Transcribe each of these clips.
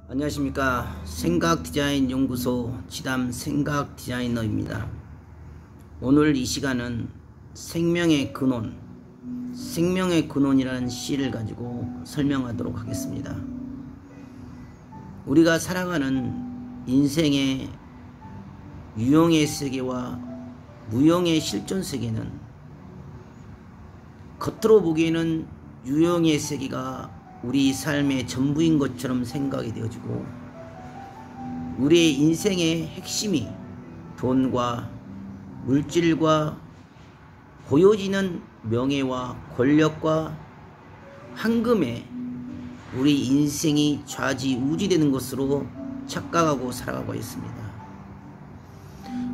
안녕하십니까. 생각디자인연구소 지담 생각디자이너입니다. 오늘 이 시간은 생명의 근원, 생명의 근원이라는 시를 가지고 설명하도록 하겠습니다. 우리가 살아가는 인생의 유형의 세계와 무형의 실존 세계는 겉으로 보기에는 유형의 세계가 우리 삶의 전부인 것처럼 생각이 되어지고, 우리의 인생의 핵심이 돈과 물질과 보여지는 명예와 권력과 황금에 우리 인생이 좌지우지되는 것으로 착각하고 살아가고 있습니다.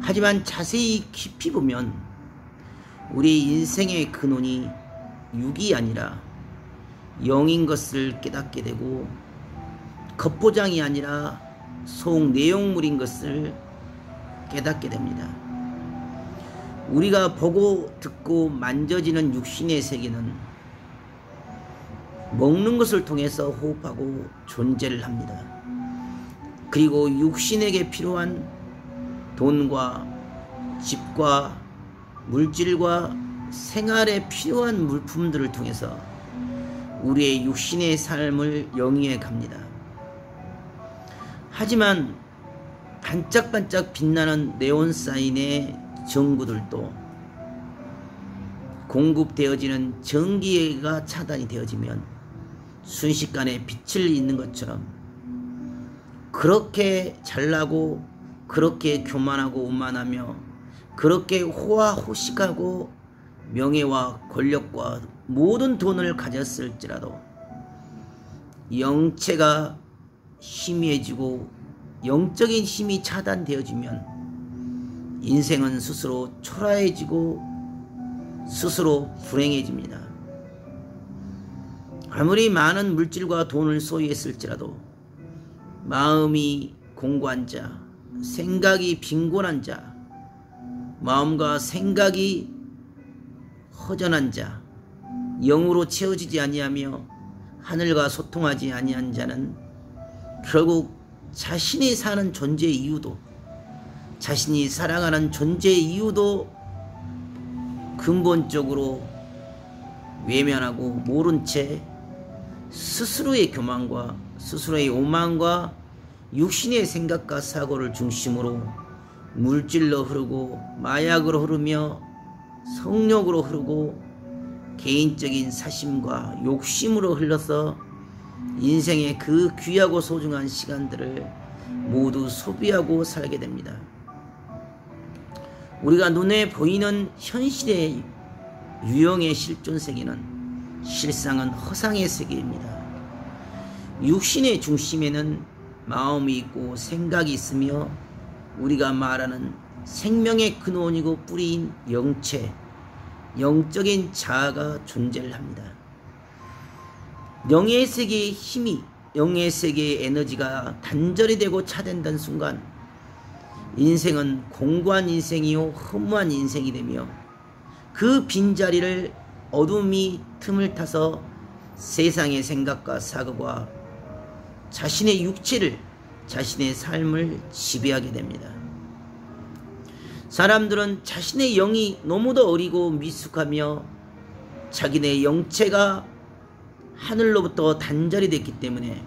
하지만 자세히 깊이 보면 우리 인생의 근원이 육이 아니라 영인 것을 깨닫게 되고, 겉보장이 아니라 속 내용물인 것을 깨닫게 됩니다. 우리가 보고 듣고 만져지는 육신의 세계는 먹는 것을 통해서 호흡하고 존재를 합니다. 그리고 육신에게 필요한 돈과 집과 물질과 생활에 필요한 물품들을 통해서 우리의 육신의 삶을 영위해 갑니다. 하지만 반짝반짝 빛나는 네온사인의 전구들도 공급되어지는 전기가 차단이 되어지면 순식간에 빛을 잃는 것처럼, 그렇게 잘나고 그렇게 교만하고 오만하며 그렇게 호화호식하고 명예와 권력과 모든 돈을 가졌을지라도 영체가 희미해지고 영적인 힘이 차단되어지면 인생은 스스로 초라해지고 스스로 불행해집니다. 아무리 많은 물질과 돈을 소유했을지라도 마음이 공고한 자, 생각이 빈곤한 자, 마음과 생각이 허전한 자, 영으로 채워지지 아니하며 하늘과 소통하지 아니한 자는 결국 자신이 사는 존재의 이유도, 자신이 살아가는 존재의 이유도 근본적으로 외면하고 모른 채 스스로의 교만과 스스로의 오만과 육신의 생각과 사고를 중심으로 물질로 흐르고 마약으로 흐르며 성욕으로 흐르고 개인적인 사심과 욕심으로 흘러서 인생의 그 귀하고 소중한 시간들을 모두 소비하고 살게 됩니다. 우리가 눈에 보이는 현실의 유형의 실존 세계는 실상은 허상의 세계입니다. 육신의 중심에는 마음이 있고 생각이 있으며 우리가 말하는 생명의 근원이고 뿌리인 영체, 영적인 자아가 존재를 합니다. 영의 세계의 힘이, 영의 세계의 에너지가 단절이 되고 차단된 순간 인생은 공고한 인생이요 허무한 인생이 되며, 그 빈자리를 어둠이 틈을 타서 세상의 생각과 사고가 자신의 육체를, 자신의 삶을 지배하게 됩니다. 사람들은 자신의 영이 너무도 어리고 미숙하며 자기네 영체가 하늘로부터 단절이 됐기 때문에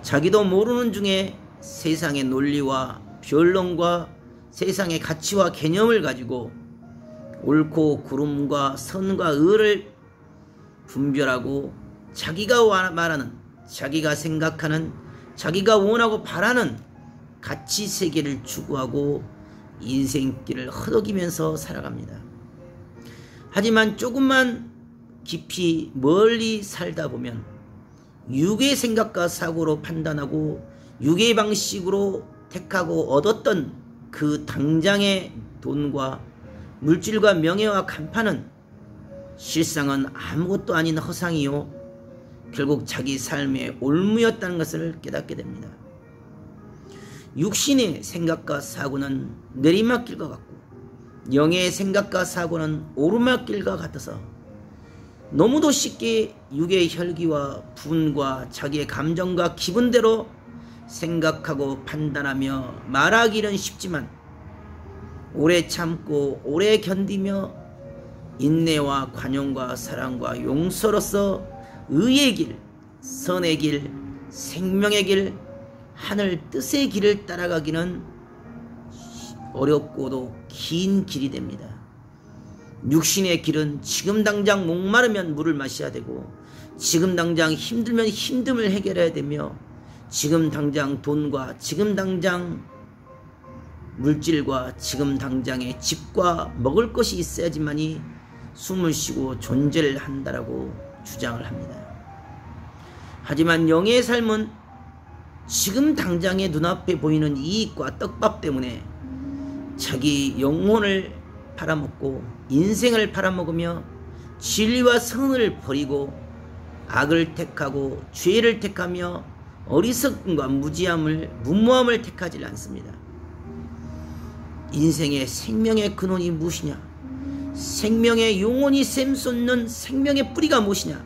자기도 모르는 중에 세상의 논리와 변론과 세상의 가치와 개념을 가지고 옳고 그름과 선과 의를 분별하고 자기가 말하는, 자기가 생각하는, 자기가 원하고 바라는 가치 세계를 추구하고 인생길을 허덕이면서 살아갑니다. 하지만 조금만 깊이 멀리 살다 보면 육의 생각과 사고로 판단하고 육의 방식으로 택하고 얻었던 그 당장의 돈과 물질과 명예와 간판은 실상은 아무것도 아닌 허상이요 결국 자기 삶의 올무였다는 것을 깨닫게 됩니다. 육신의 생각과 사고는 내리막길과 같고 영의 생각과 사고는 오르막길과 같아서 너무도 쉽게 육의 혈기와 분과 자기의 감정과 기분대로 생각하고 판단하며 말하기는 쉽지만 오래 참고 오래 견디며 인내와 관용과 사랑과 용서로서 의의 길, 선의 길, 생명의 길, 하늘 뜻의 길을 따라가기는 어렵고도 긴 길이 됩니다. 육신의 길은 지금 당장 목마르면 물을 마셔야 되고, 지금 당장 힘들면 힘듦을 해결해야 되며, 지금 당장 돈과 지금 당장 물질과 지금 당장의 집과 먹을 것이 있어야지만이 숨을 쉬고 존재를 한다라고 주장을 합니다. 하지만 영의 삶은 지금 당장의 눈앞에 보이는 이익과 떡밥 때문에 자기 영혼을 팔아먹고 인생을 팔아먹으며 진리와 선을 버리고 악을 택하고 죄를 택하며 어리석음과 무모함을 택하지 않습니다. 인생의 생명의 근원이 무엇이냐? 생명의 영혼이 샘솟는 생명의 뿌리가 무엇이냐?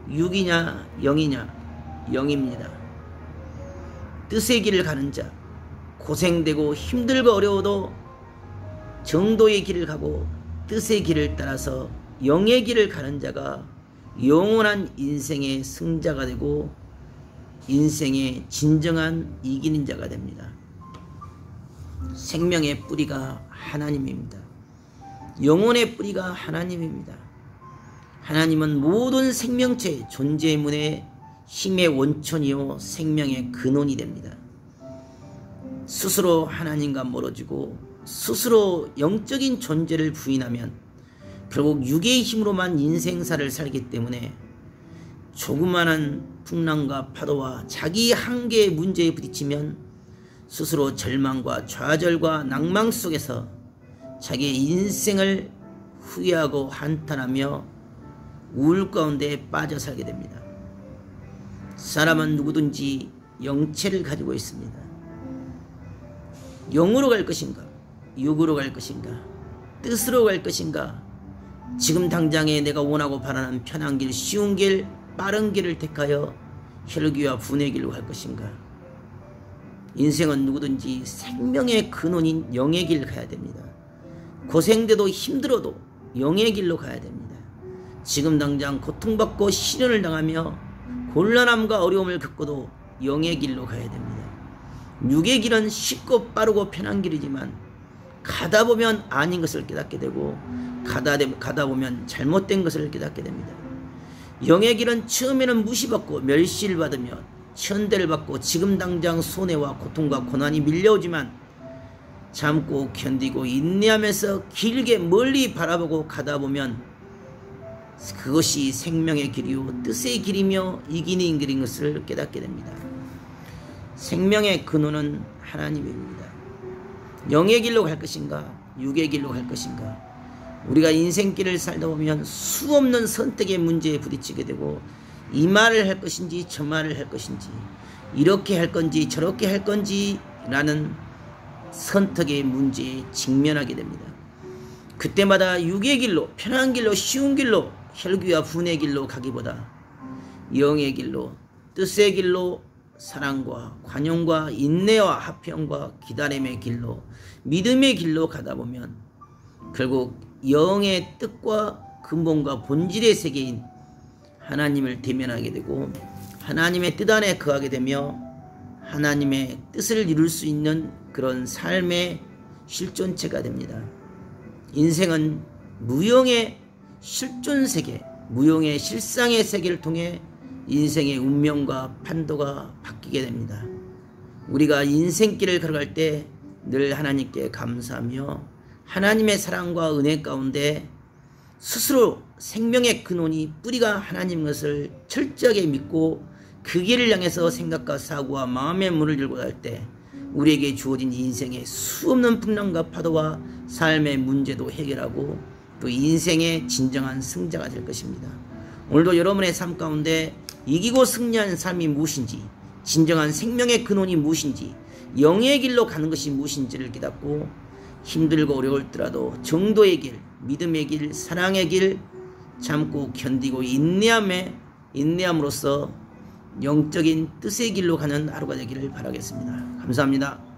육이냐 영이냐? 영입니다. 뜻의 길을 가는 자, 고생되고 힘들고 어려워도 정도의 길을 가고 뜻의 길을 따라서 영의 길을 가는 자가 영원한 인생의 승자가 되고 인생의 진정한 이기는 자가 됩니다. 생명의 뿌리가 하나님입니다. 영혼의 뿌리가 하나님입니다. 하나님은 모든 생명체의 존재의 문에 힘의 원천이요 생명의 근원이 됩니다. 스스로 하나님과 멀어지고 스스로 영적인 존재를 부인하면 결국 육의 힘으로만 인생사를 살기 때문에 조그마한 풍랑과 파도와 자기 한계의 문제에 부딪히면 스스로 절망과 좌절과 낭망 속에서 자기의 인생을 후회하고 한탄하며 우울 가운데 빠져 살게 됩니다. 사람은 누구든지 영체를 가지고 있습니다. 영으로 갈 것인가? 육으로 갈 것인가? 뜻으로 갈 것인가? 지금 당장에 내가 원하고 바라는 편한 길, 쉬운 길, 빠른 길을 택하여 혈기와 분의 길로 갈 것인가? 인생은 누구든지 생명의 근원인 영의 길을 가야 됩니다. 고생돼도 힘들어도 영의 길로 가야 됩니다. 지금 당장 고통받고 시련을 당하며 곤란함과 어려움을 겪어도 영의 길로 가야 됩니다. 육의 길은 쉽고 빠르고 편한 길이지만 가다 보면 아닌 것을 깨닫게 되고 가다 보면 잘못된 것을 깨닫게 됩니다. 영의 길은 처음에는 무시받고 멸시를 받으며 천대를 받고 지금 당장 손해와 고통과 고난이 밀려오지만 참고 견디고 인내하면서 길게 멀리 바라보고 가다 보면 그것이 생명의 길이요 뜻의 길이며 이기는 길인 것을 깨닫게 됩니다. 생명의 근원은 하나님입니다. 영의 길로 갈 것인가 육의 길로 갈 것인가? 우리가 인생길을 살다 보면 수없는 선택의 문제에 부딪히게 되고 이 말을 할 것인지 저 말을 할 것인지 이렇게 할 건지 저렇게 할 건지 라는 선택의 문제에 직면하게 됩니다. 그때마다 육의 길로 편한 길로 쉬운 길로 혈기와 분의 길로 가기보다 영의 길로 뜻의 길로 사랑과 관용과 인내와 화평과 기다림의 길로 믿음의 길로 가다 보면 결국 영의 뜻과 근본과 본질의 세계인 하나님을 대면하게 되고 하나님의 뜻 안에 거하게 되며 하나님의 뜻을 이룰 수 있는 그런 삶의 실존체가 됩니다. 인생은 무용의 실존 세계, 무용의 실상의 세계를 통해 인생의 운명과 판도가 바뀌게 됩니다. 우리가 인생길을 걸어갈 때 늘 하나님께 감사하며 하나님의 사랑과 은혜 가운데 스스로 생명의 근원이 뿌리가 하나님인 것을 철저하게 믿고 그 길을 향해서 생각과 사고와 마음의 문을 열고 갈 때 우리에게 주어진 인생의 수없는 풍랑과 파도와 삶의 문제도 해결하고 또 인생의 진정한 승자가 될 것입니다. 오늘도 여러분의 삶 가운데 이기고 승리하는 삶이 무엇인지, 진정한 생명의 근원이 무엇인지, 영의 길로 가는 것이 무엇인지를 깨닫고 힘들고 어려울지라도 정도의 길, 믿음의 길, 사랑의 길 참고 견디고 인내함으로써 영적인 뜻의 길로 가는 하루가 되기를 바라겠습니다. 감사합니다.